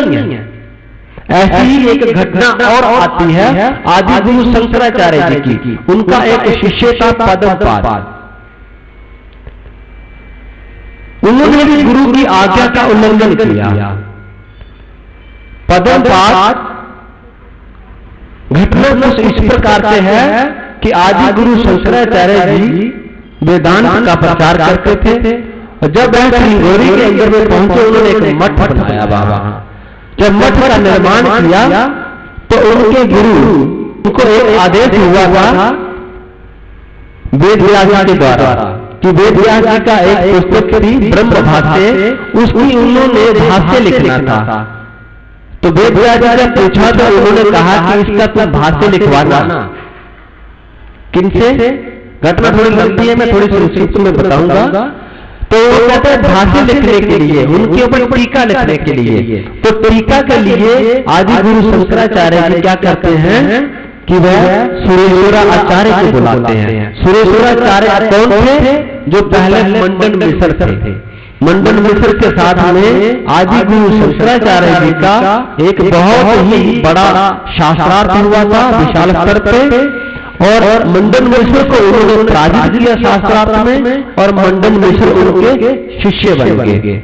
नहीं है। ऐसी ही एक घटना और आती है आदि गुरु शंकराचार्य जी की। उनका एक शिष्य था पद्मपाद। उन्होंने भी गुरु की आज्ञा का उल्लंघन किया। पद्मपाद घटना कुछ इस प्रकार से है कि आदि गुरु शंकराचार्य जी वेदांत का प्रचार करते थे, और जब वह श्रृंगेरी के अंदर में पहुंचे उन्होंने एक मठ बनाया बाबा। जब मठ का निर्माण किया तो उनके गुरु उनको एक आदेश हुआ था वेद व्यास के द्वारा कि वेद व्यास जी का एक पुस्तक थी ब्रह्म भाष्य, उसकी उन्होंने भाष्य लिखना था। तो वेद व्यास जी ने पूछा तो उन्होंने कहा कि इसका तो भाष्य लिखवाना। किनसे? घटना थोड़ी लंबी है, मैं थोड़ी संक्षिप्त में बताऊंगा। तो वो कहते हैं भाष्य लिखने के लिए, उनके ऊपर टीका लिखने के लिए। तो टीका के लिए आदि गुरु शंकराचार्य जी क्या करते हैं कि वह सुरेश्वराचार्य को बुलाते हैं। सुरेश्वराचार्य कौन थे? जो पहले मंडन मिश्र थे। मंडन मिश्र के साथ में आदि गुरु शंकराचार्य जी का एक बहुत ही बड़ा शास्त्रार्थ हुआ था विशाल स्तर पे, और मंडन मिश्र को उन्होंने पराजित किया शास्त्रार्थ में, और मंडन मिश्र उनके शिष्य बन गए।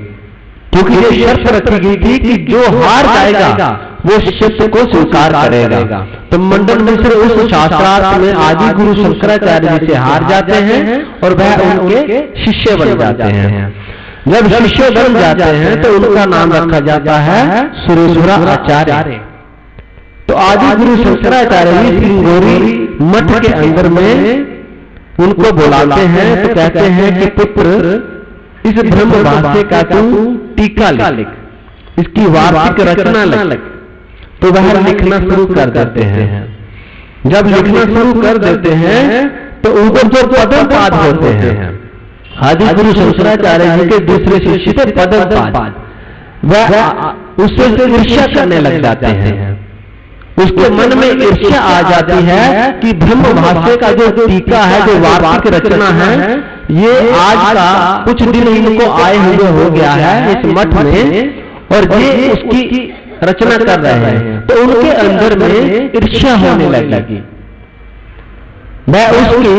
क्योंकि ये शर्त रखी गई थी कि जो हार जाएगा वो शिष्य को स्वीकार करेगा। तो मंडन मिश्र उस शास्त्रार्थ में आदि गुरु शंकराचार्य जी से हार जाते हैं और वह उनके शिष्य बन जाते हैं। जब शिष्य बन जाते हैं तो उनका नाम रखा जाता है सुरेश्वराचार्य। तो आदि गुरु शंकराचार्य जी श्रृंगेरी मठ के अंदर में उनको बुलाते हैं। तो कहते हैं कि पुत्र इस ब्रह्म भाष्य का तू टीका लिख, इसकी वार्षिक रचना लिख। तो वह लिखना शुरू कर देते हैं। जब लिखना शुरू कर देते हैं तो उनको जो पद्मपाद होते हैं, आदि गुरु शंकराचार्य जी के दूसरे शिष्य थे पद्मपाद, वह उससे ईर्ष्या करने लग जाते हैं। उसके मन में ईर्ष्या आ जाती है कि ब्रह्म भाष्य का जो टीका है, जो वार्षिक रचना है, ये आज का कुछ दिन इनको आए हुए हो गया है इस मठ में, और ये उसकी रचना कर रहे हैं। तो उनके अंदर में ईर्ष्या होने लगी। वह उसकी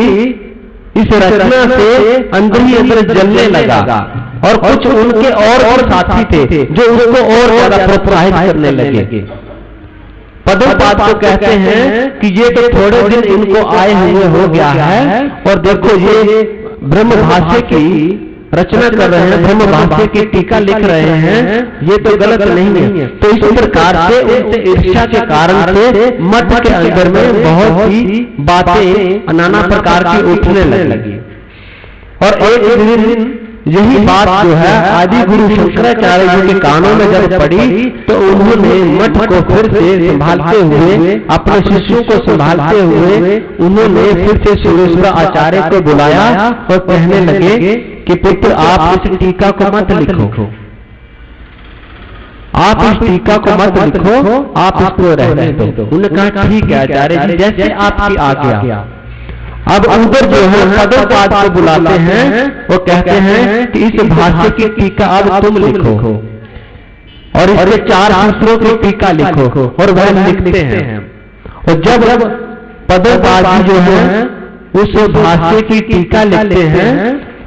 इस रचना से अंदर ही अंदर जलने लगा, और कुछ उनके और साथी थे जो उसको और ज्यादा प्रोत्साहित करने लगे। पद्मपाद को कहते हैं कि ये तो थोड़े दिन इनको आए हुए हो गया है, और देखो ये ब्रह्म भाष्य की रचना कर रहे हैं, ब्रह्म भाष्य की टीका लिख रहे हैं, ये तो गलत नहीं है। तो इस प्रकार से उनसे ईर्ष्या के कारण से मठ के अंदर में बहुत ही बातें नाना प्रकार की उठने लगी। और एक दिन यही बात जो है आदि गुरु शंकराचार्य जी के कानों में जब पड़ी तो उन्होंने मठ को फिर से संभालते हुए, अपने शिष्यों को संभालते हुए, उन्होंने फिर से सुरेश्वराचार्य को बुलाया और कहने लगे कि पुत्र आप इस टीका को मत लिखो, आप इस टीका को मत लिखो, आप इसको रहने दो। उन्होंने कहा ठीक है आचार्य जी, जैसे आपकी आज्ञा। अब अंदर जो है पद्मपाद को बुलाते हैं, वो कहते हैं कि इस भाष्य की टीका अब तुम लिखो, और इसके 4 सूत्रों की टीका लिखो, और वह लिखते हैं। और जब पद्मपाद जी जो है उस भाष्य की टीका लिखते हैं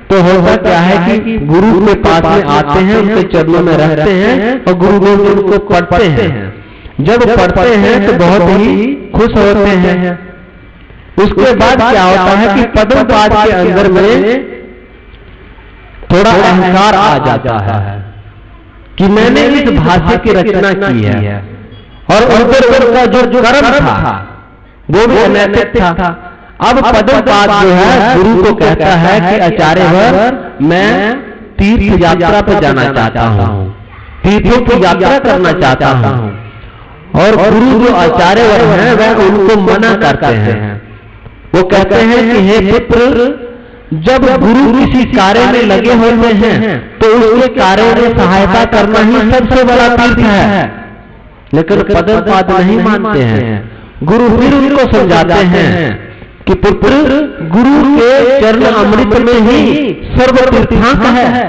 तो होता क्या है कि गुरु के पास में आते हैं, उनके चरणों में रहते हैं, और गुरु जी उनको पढ़ते हैं। जब पढ़ते हैं तो बहुत ही खुश होते हैं। उसके बाद क्या होता है कि पद्मपाद के अंदर में थोड़ा अहंकार आ जाता है कि मैंने इस भाष्य की रचना की है, और उनका जो कर्म था वो भी अनैतिक था। अब पद्मपाद जो है गुरु को कहता है कि आचार्यवर मैं तीर्थ यात्रा पर जाना चाहता हूँ, तीर्थों की यात्रा करना चाहता हूँ। और गुरु जो आचार्यवर हैं वह उनको मना करते हैं। वो कहते हैं कि हे पुत्र, जब गुरु किसी कार्य में लगे होते हैं तो उसके कार्य में सहायता करना ही सबसे बड़ा तीर्थ है। लेकिन पद्मपाद नहीं मानते हैं। गुरु फिर उनको समझाते हैं कि पुत्र, गुरु के चरण अमृत में ही सर्व तीर्थांक है।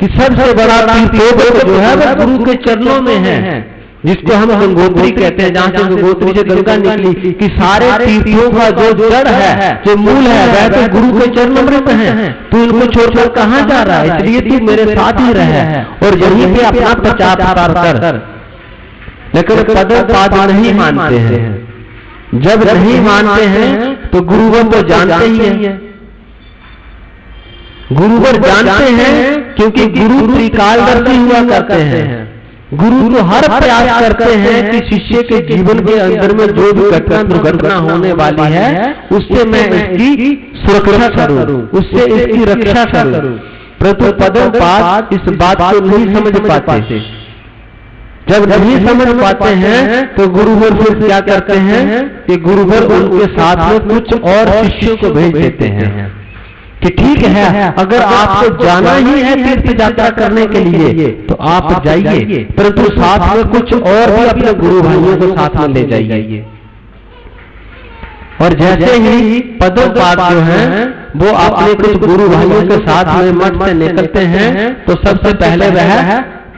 कि सबसे बड़ा तीर्थों जो है वह गुरु के चरणों में है, जिसको हम गंगोत्री कहते हैं, जहां से गंगोत्री से गंगा निकली, कि सारे तीर्थों का जो जड़ है, जो मूल है, वह तो गुरु के चरणामृत है। तू इनको छोड़कर कहां जा रहा है? इसलिए तू मेरे साथ ही रहे और यहीं पे अपना प्रचार प्रसार कर। लेकिन पदपाद नहीं मानते हैं। जब नहीं मानते हैं तो गुरुवर तो जानते ही हैं, गुरुवर जानते हैं, क्योंकि गुरु त्रिकालदर्शी हुआ करते हैं। गुरु तो हर प्रयास करते हैं कि शिष्य के जीवन के अंदर में जो भी घटना दुर्घटना होने वाली है उससे मैं इसकी सुरक्षा करूं, उससे इसकी रक्षा करूं। परंतु पदपाद इस बात को नहीं समझ पाते। जब नहीं समझ पाते हैं तो गुरुवर फिर क्या करते हैं कि गुरुवर उनके साथ में कुछ और शिष्यों को भेज देते हैं कि ठीक है, अगर आपको जाना ही है तीर्थ यात्रा करने के लिए तो आप जाइए, परंतु साथ में कुछ और भी अपने गुरु भाइयों को साथ में ले जाइए। और जैसे ही पदपाद जो है वो अपने कुछ गुरु भाइयों के साथ में मठ से निकलते हैं तो सबसे पहले वह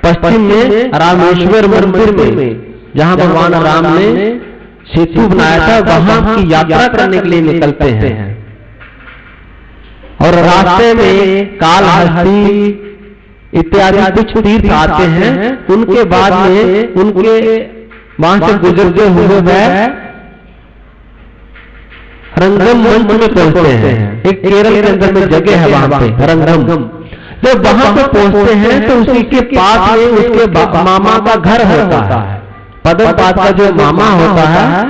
पश्चिम में रामेश्वर मंदिर में, जहां भगवान राम ने सेतु बनाया था, वहां की यात्रा करने के लिए निकलते हैं। और रास्ते में कालहस्ती इत्यादि कुछ तीर्थ आते हैं। उनके बाद में उनके वहां से गुजरते हुए वह रंगम मंच में पहुंचते हैं। एक केरल के अंदर में जगह है वहां पे रंगम। जब वहां पे पहुंचते हैं तो उसी के पास में उसके मामा का घर होता है। पदपाद का जो मामा होता है,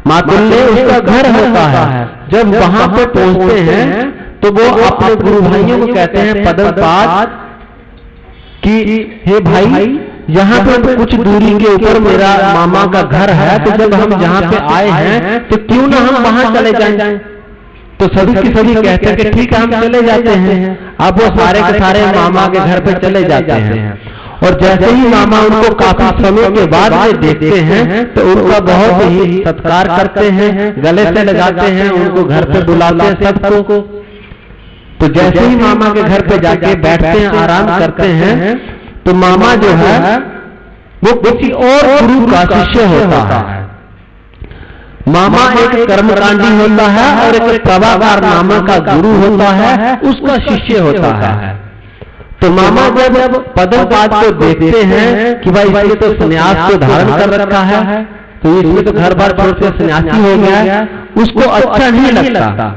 मातुल्य, उसका घर होता है। जब वहां पे पहुंचते हैं तो वो अपने गुरु भाइयों को कहते हैं पदपाद कि हे भाई, यहाँ पे कुछ दूरी के ऊपर मेरा मामा का घर है, तो जब हम यहाँ पे आए हैं तो क्यों ना हम वहां चले जाएं। तो सभी की सभी कहते हैं कि ठीक है, हम चले जाते हैं। अब वो सारे के सारे मामा के घर पे चले जाते हैं। और जैसे ही मामा उनको काफी समय के बाद में देखते हैं तो उनका बहुत ही सत्कार करते हैं, गले से लगाते हैं, उनको घर पे बुलाते हैं सबको। तो जैसे ही मामा के घर पे जाके बैठते हैं, आराम करते हैं, तो मामा जो है वो किसी और गुरु का शिष्य होता है। मामा एक कर्मकांडी होता है और एक प्रभाकार नामक का गुरु होता है, उसका शिष्य होता है। तो मामा जब पदपाद को देखते हैं कि भाई इसने तो सन्यास को धारण कर रखा है, तो इसमें तो घर बार छोड़ के सन्यासी हो गया, उसको अच्छा नहीं लगता।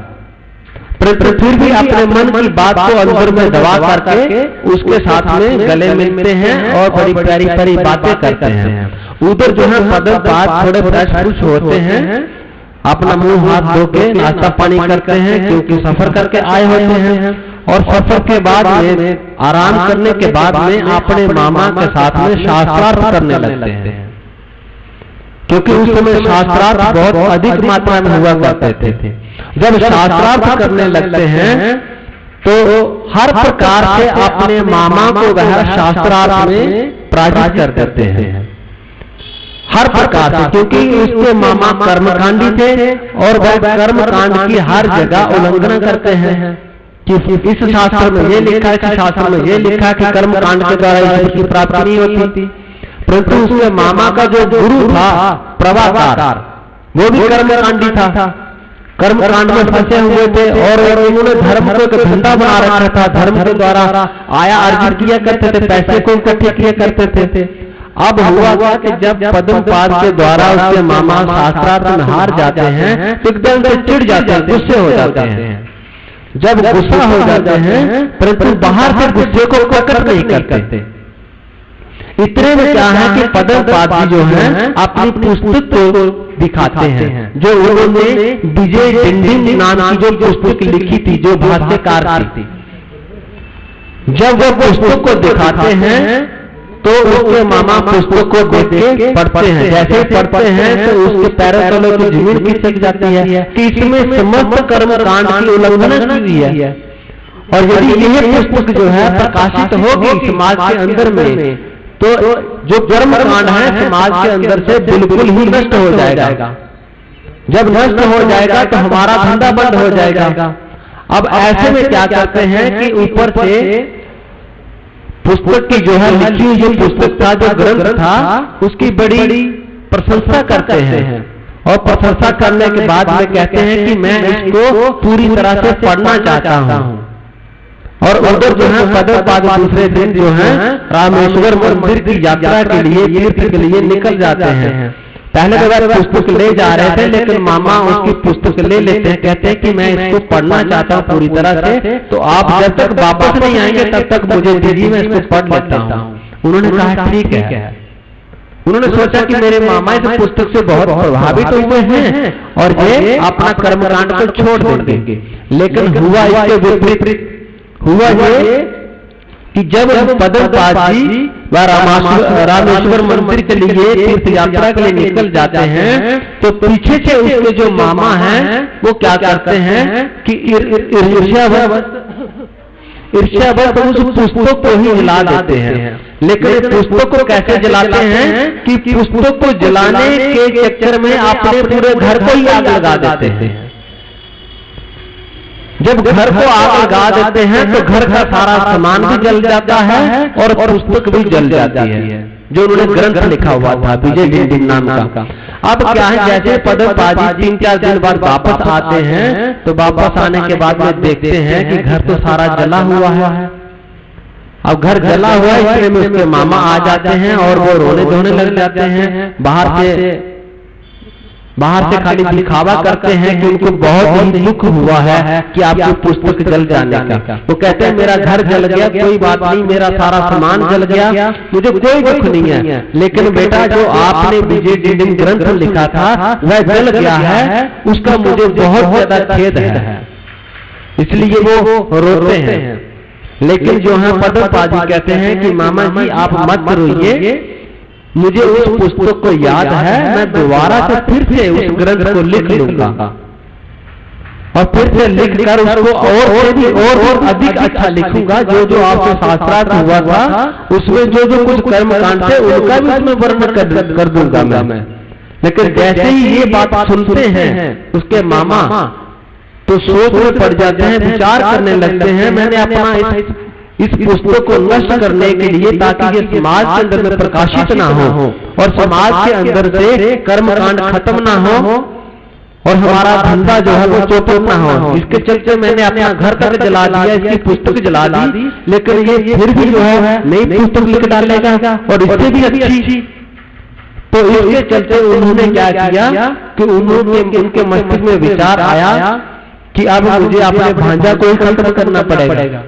परंतु फिर भी अपने मन की बात को अंदर में दबा करके उसके साथ में गले मिलते हैं और बड़ी प्यारी प्यारी बातें करते हैं। उधर जो है पदपाद थोड़े फ्रेश फ्रूश होते हैं, अपना मुंह हाथ धो के नाश्ता पानी करते हैं, क्योंकि सफर करके आए होते हैं। और सफर के बाद में आराम करने के बाद में अपने मामा के साथ में शास्त्रार्थ करने लगते हैं, क्योंकि उस समय शास्त्रार्थ बहुत अधिक मात्रा में हुआ करते थे। जब शास्त्रार्थ करने लगते हैं तो हर प्रकार से अपने मामा को वह शास्त्रार्थ में पराजित कर देते हैं, हर प्रकार से, क्योंकि उसके मामा कर्मकांडी थे और वह कर्मकांड की हर जगह उल्लंघन करते हैं कि इस शास्त्र में ये लिखा है, इस शास्त्र में ये लिखा है कि कर्मकांड के द्वारा ईश्वर की प्राप्ति नहीं होती। परंतु उसके मामा का जो गुरु था प्रभाकार, वो भी कर्मकांडी था, कर्मकांड में फंसे हुए थे और उन्होंने धर्म को एक धंधा बना रखा था। धर्म के द्वारा आया अर्जित किया करते थे, पैसे को इकट्ठे किया करते थे। अब हुआ क्या कि जब पदपाद के द्वारा उसके मामा शास्त्रार्थ में हार जाते हैं तो एकदम से चिढ़ जाते हैं, गुस्से हो जाते हैं। जब गुस्सा हो जाते हैं परंतु बाहर से गुस्से को प्रकट नहीं करते। इतने में क्या है कि पदपाद जो है अपनी पुस्तक को दिखाते हैं, जो उन्होंने विजय डिंडिंग नाम की जो पुस्तक लिखी थी, जो भाष्यकार थी। जब वो पुस्तक को दिखाते हैं तो उसके मामा पुस्तक को देख के पढ़ते हैं। जैसे पढ़ते हैं तो उसके पैरों तले की जमीन खिसक जाती है कि इसमें समस्त कर्म कांड की उल्लंघना की है। और यदि यह पुस्तक जो है प्रकाशित होगी समाज के अंदर में तो जो कर्म कांड है समाज के अंदर से बिल्कुल ही नष्ट हो जाएगा। जब नष्ट हो जाएगा तो हमारा धंधा बंद हो जाएगा। अब ऐसे में क्या करते हैं कि ऊपर से पुस्तक की जो है लिखी हुई जो पुस्तक था, जो ग्रंथ था, उसकी बड़ी प्रशंसा करते हैं और प्रशंसा करने के बाद में कहते हैं कि मैं इसको पूरी तरह से पढ़ना चाहता हूं। और उधर जो है पदपाद दूसरे दिन जो है रामेश्वर मंदिर की यात्रा के लिए, तीर्थ के लिए निकल जाते हैं। पहले तो वह पुस्तक ले जा रहे थे, लेकिन मामा उसकी पुस्तक ले लेते हैं, कहते हैं कि मैं इसको पढ़ना चाहता हूँ पूरी तरह से, तो आप जब तक वापस नहीं आएंगे तब तक मुझे दीजिए, मैं इसको पढ़ लेता हूँ। उन्होंने कहा ठीक है। उन्होंने सोचा कि मेरे मामा इस पुस्तक से बहुत प्रभावित हुए हैं और ये अपना कर्मकांड को छोड़ देंगे। लेकिन हुआ इसके विपरीत। हुआ ये कि जब पदमपाद जी व रामेश्वर मंदिर के लिए तीर्थ यात्रा के लिए निकल जाते हैं, तो पीछे से उसके जो मामा हैं वो क्या करते हैं कि ईर्ष्यावश उस पुस्तक को ही जला देते हैं। लेकिन पुस्तक को कैसे जलाते हैं कि पुस्तक को जलाने के चक्कर में अपने पूरे घर को ही आग लगा देते हैं। जब घर को आग लगा देते हैं तो घर का सारा सामान भी जल जाता है और पुस्तक भी जल जाती है, जो उन्होंने ग्रंथ लिखा हुआ था विजय डिंडिम नाम का। अब क्या है, जैसे पदमपाद जी 3-4 दिन बाद वापस आते हैं, तो वापस आने के बाद में देखते हैं कि घर तो सारा जला हुआ है। अब घर जला हुआ है, इसलिए में उसके मामा आ जाते हैं और वो रोने धोने लग जाते हैं। बाहर से खाली दिखावा करते हैं कि उनको बहुत ही दुख हुआ है कि आपकी पुस्तक जल जाने का। वो कहते हैं मेरा घर जल गया, कोई बात नहीं, मेरा सारा सामान जल गया, मुझे कोई दुख नहीं है, लेकिन बेटा जो आपने विजय डिंडिम ग्रंथ लिखा था वह जल गया है, उसका मुझे बहुत ज्यादा खेद है। इसलिए वो रोते हैं। लेकिन जो है पदमपाद जी कहते हैं कि मामा जी आप मत रोइए, मुझे उस पुस्तक को याद है, मैं दोबारा से फिर से उस ग्रंथ को लिख लूंगा और फिर से लिखकर उसको और अधिक अच्छा लिखूंगा। जो आपसे शास्त्रार्थ हुआ था उसमें जो कुछ कर्मकांड थे उनका भी उसमें वर्णन कर दूंगा मैं। लेकिन जैसे ही ये बात सुनते हैं उसके मामा तो सोच में पड़ जाते हैं, विचार करने लगते हैं, मैंने अपना इस पुस्तक को नष्ट करने के लिए, ताकि ये समाज के अंदर में प्रकाशित ना हो और समाज के अंदर से कर्मकांड खत्म ना हो और हमारा धंधा जो है वो चौपट ना हो, इसके चलते मैंने अपना घर तक जला दिया, इसकी पुस्तक जला दी। लेकिन ये फिर भी जो है नई पुस्तक लिख डालेगा और इससे भी अच्छी। तो इसके चलते उन्होंने क्या किया कि उनके मस्तिष्क में विचार आया कि अब मुझे अपने भांजा को ही खत्म करना पड़ेगा।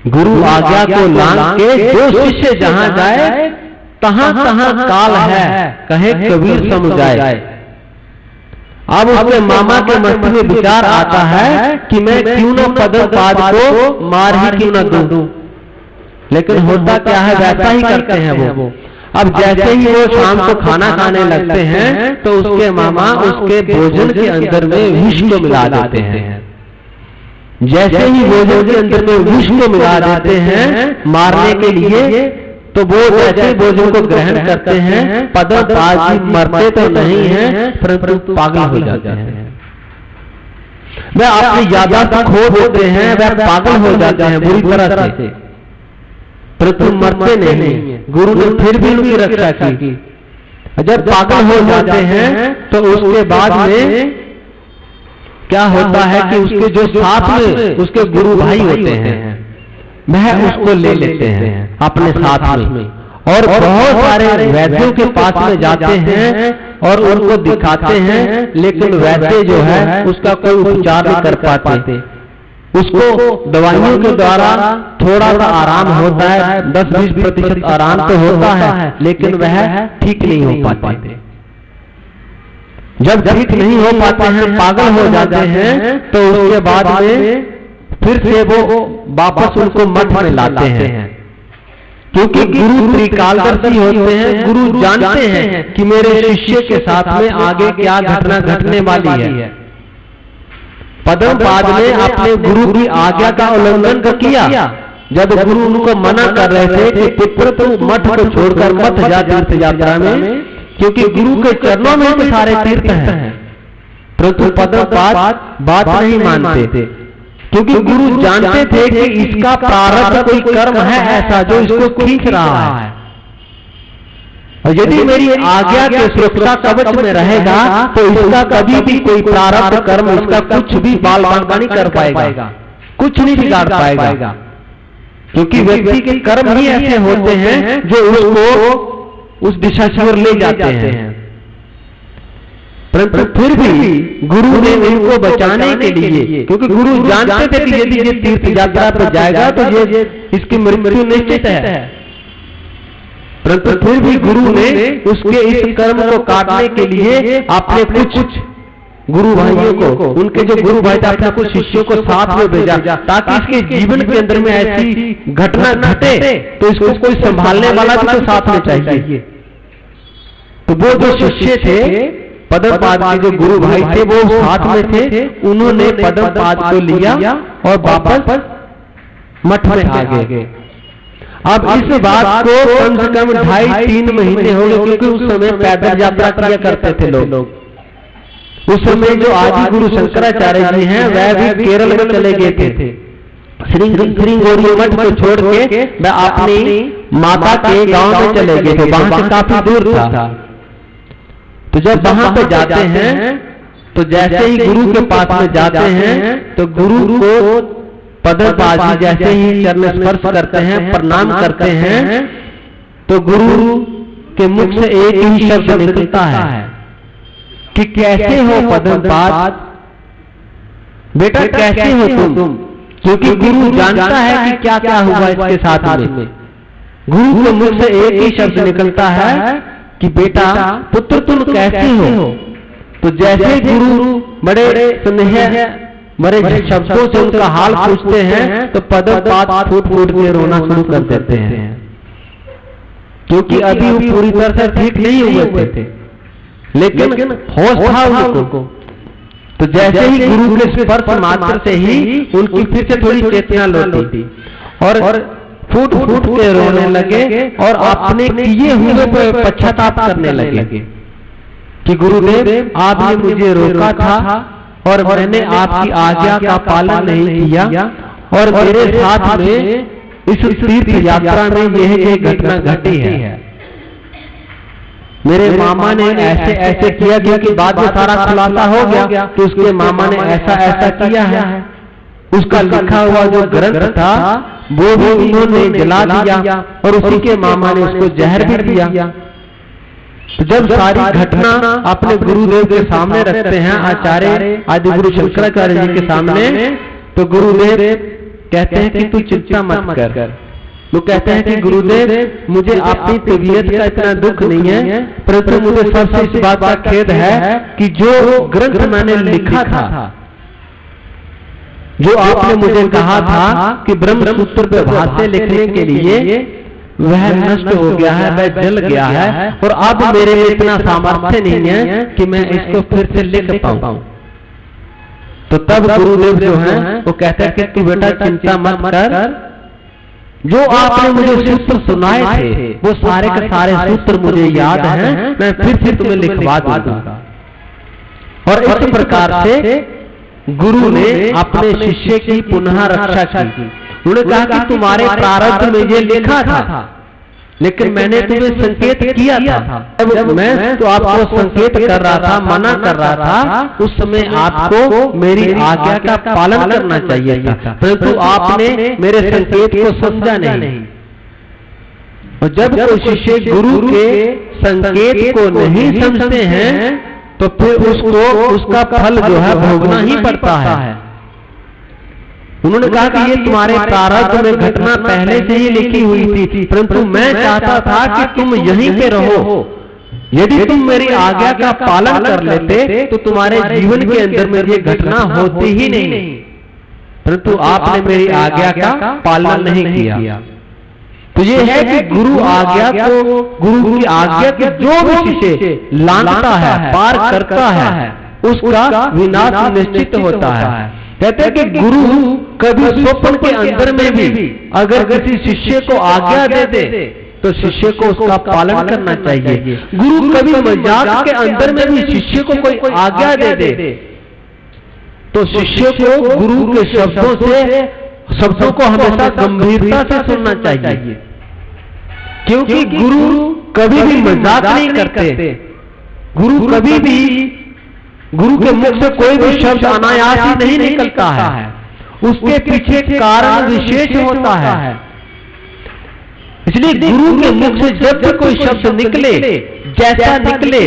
गुरु आज्ञा को लांग के जो शिष्य जहां जाए तहां तहां काल है, कहे कबीर समुझाए। अब उसके मामा के मस्तिष्क में विचार आता है कि मैं क्यों न पदमपाद को मार ही क्यों न दूं। लेकिन होता क्या है, वैसा ही करते हैं वो। अब जैसे ही वो शाम को खाना खाने लगते हैं तो उसके मामा उसके भोजन के अंदर में विष को मिला देते हैं। जैसे ही भोजन के अंदर में विष को मिला देते हैं मारने के लिए, तो वो जैसे भोजन को ग्रहण करते हैं, पदमपाद जी मरते तो नहीं हैं परंतु पागल हो जाते हैं। वह अपनी यादाश्त खो देते हैं, वह पागल हो जाते हैं बुरी तरह से, परंतु मरते नहीं। गुरु ने फिर भी उनकी रक्षा की। जब पागल हो जाते हैं तो उसके बाद में क्या होता है कि उसके जो साथ में उसके गुरु भाई होते हैं वह उसको ले लेते हैं अपने साथ में और बहुत सारे वैद्यों के पास में जाते हैं और उनको दिखाते हैं, लेकिन वैद्य जो है उसका कोई उपचार नहीं कर पाते। उसको दवाइयों के द्वारा थोड़ा सा आराम होता है, 10-20% आराम तो होता है, लेकिन वह ठीक नहीं हो पाते। जब ठीक नहीं हो पाते हैं, पागल हो जाते हैं, तो उसके बाद में फिर से वो वापस उनको मठ में लाते हैं, क्योंकि गुरु त्रिकालदर्शी होते हैं। गुरु जानते हैं कि मेरे शिष्य के साथ में आगे क्या घटना घटने वाली है। पदमपाद ने अपने गुरु की आज्ञा का उल्लंघन किया। जब गुरु उनको मना कर रहे थे कि पुत्र तू मठ को छोड़कर मत जा तीर्थ यात्रा में, क्योंकि गुरु के चरणों में तो सारे तीर्थ हैं, परंतु पदमपाद बात नहीं मानते थे। क्योंकि गुरु जानते थे कि इसका प्रारब्ध कोई कर्म है ऐसा जो इसको खींच रहा है, और यदि मेरी आज्ञा के सुरक्षा कवच में रहेगा तो इसका कभी भी कोई प्रारब्ध कर्म इसका कुछ भी बाल बांका नहीं कर पाएगा, कुछ नहीं बिगाड़ पाएगा, क्योंकि व्यक्ति के कर्म ही ऐसे होते हैं जो उसको उस दिशा की ओर ले जाते हैं। परंतु फिर भी गुरु ने इनको बचाने के लिए, क्योंकि गुरु जानते थे कि यदि ये तीर्थ यात्रा पर जाएगा तो ये इसकी मृत्यु निश्चित है, परंतु फिर भी गुरु ने उसके इस कर्म को काटने के लिए अपने कुछ गुरु भाइयों को, उनके जो गुरु भाई थे, अपने कुछ शिष्यों को साथ में भेजा ताकि इसके जीवन के अंदर में ऐसी घटना घटे तो इसको कोई संभालने वाला भी तो साथ में चाहिए। तो वो जो शिष्य थे पद्मपाद के जो गुरु भाई थे वो साथ में थे, उन्होंने पद्मपाद को लिया और वापस मठ में आ गए। अब इस बात को कम से कम 2.5-3 महीने हो गए, क्योंकि उस समय पैदल यात्रा किया करते थे लोग। उस समय जो आदि गुरु शंकराचार्य जी हैं वह भी केरल में चले गए थे, श्रृंगेरी मठ को छोड़ के वह अपनी माता के गांव में चले गए थे, वहां से काफी दूर था। तो जब वहां पे जाते हैं तो जैसे ही गुरु के पास में जाते हैं तो गुरु को पद्मपाद जी जैसे ही चरण स्पर्श करते हैं, प्रणाम करते हैं, तो गुरु के मुख से एक ही शब्द निकलता है कि कैसे हो पद्मपाद, बेटा कैसे हो तुम, क्योंकि गुरु जानता है कि क्या क्या हुआ इसके साथ में। गुरु के मुख से एक ही शब्द निकलता है कि बेटा पुत्र तुम कैसे हो। तो जैसे गुरु बड़े स्नेह बड़े शब्दों से उनका हाल पूछते हैं तो पद्मपाद फूट फूट के रोना शुरू कर देते हैं, क्योंकि अभी वो पूरी तरह से ठीक नहीं हुए थे, लेकिन होश था उनको। तो जैसे ही गुरु के स्पर्श मात्र से ही उनकी फिर से थोड़ी चेतना लौटी और फूट फूट के रोने लगे और अपने किए हुए पर पश्चाताप करने लगे कि गुरुदेव आपने मुझे रोका था और मैंने आपकी आज्ञा का पालन नहीं किया और मेरे साथ में इस तीर्थ यात्रा में यह घटना घटी है। मेरे मामा ने ऐसे ऐसे किया कि बाद में सारा खुलासा हो गया कि उसके मामा ने ऐसा ऐसा किया है। उसका लिखा हुआ जो ग्रंथ था वो भी उन्होंने जला दिया और उसी के मामा ने उसको जहर भी दिया। तो जब सारी घटना अपने गुरुदेव के सामने रखते हैं आचार्य आदि गुरु शंकराचार्य जी के सामने, तो गुरुदेव कहते हैं कि तू चिंता मत कर। वो कहते हैं कि गुरुदेव मुझे अपनी तबीयत का इतना दुख नहीं है, परंतु मुझे सबसे इस बात का खेद है कि जो ग्रंथ मैंने लिखा था, जो आपने मुझे कहा था कि ब्रह्म सूत्र पे भाष्य लिखने के लिए वह नष्ट हो गया है, वह जल गया है और अब मेरे में इतना सामर्थ्य नहीं है कि मैं इसको फिर से लिख पाऊं। तो तब गुरुदेव जो हैं वो कहते हैं कि तू बेटा चिंता मत कर, जो आपने मुझे सूत्र सुनाए थे वो सारे के सारे सूत्र मुझे याद हैं, मैं फिर से तुम्हें लिखवा दूंगा। और इस प्रकार से गुरु ने अपने शिष्य की पुनः रक्षा की। उन्होंने कहा कि तुम्हारे प्रारब्ध में ये लिखा था, लेकिन मैंने तुम्हें संकेत किया था। जब मैं तो आपको संकेत कर रहा था, मना कर रहा था, उस समय आपको मेरी आज्ञा का पालन करना चाहिए था, परंतु आपने मेरे संकेत को समझा नहीं। और जब कोई शिष्य गुरु के संकेत को नहीं समझते हैं तो फिर उसको उसका फल जो है भोगना ही पड़ता है। उन्होंने कहा कि ये तुम्हारे प्रारब्ध में घटना पहले से ही लिखी हुई थी, परंतु मैं चाहता था कि तुम यहीं पे रहो। यदि तुम मेरी आज्ञा का पालन कर लेते तो तुम्हारे जीवन के अंदर में ये घटना होती ही नहीं, परंतु आपने मेरी आज्ञा का पालन नहीं किया। तो ये है कि गुरु आज्ञा को, गुरु की आज्ञा के जो भी शिष्य लांघता है, पार करता है, उसका विनाश निश्चित होता है। कहते हैं कि गुरु कभी स्वप्न के अंदर में भी अगर किसी शिष्य को आज्ञा दे दे तो शिष्य को उसका पालन करना चाहिए। गुरु कभी मजाक के अंदर में भी शिष्य को कोई आज्ञा दे दे तो शिष्य को गुरु के शब्दों को हमेशा गंभीरता से सुनना चाहिए, क्योंकि गुरु कभी भी मजाक नहीं करते। गुरु कभी भी, गुरु के मुख से कोई भी शब्द अनायास ही नहीं निकलता है, उसके पीछे कारण विशेष होता है। इसलिए गुरु के मुख से जब भी कोई शब्द निकले, जैसा निकले,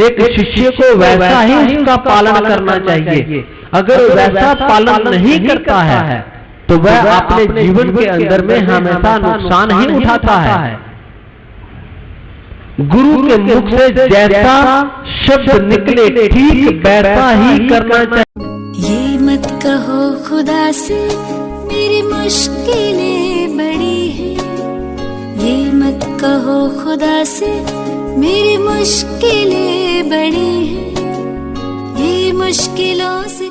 एक शिष्य को वैसा ही उसका पालन करना चाहिए। अगर वैसा पालन नहीं करता है तो वह अपने जीवन के अंदर में हमेशा नुकसान ही उठाता है। गुरु के मुख से जैसा शब्द निकले, ठीक वैसा ही करना चाहिए। ये मत कहो खुदा से मेरी मुश्किलें बड़ी हैं, ये मत कहो खुदा से मेरी मुश्किलें बड़ी हैं, ये मुश्किलों से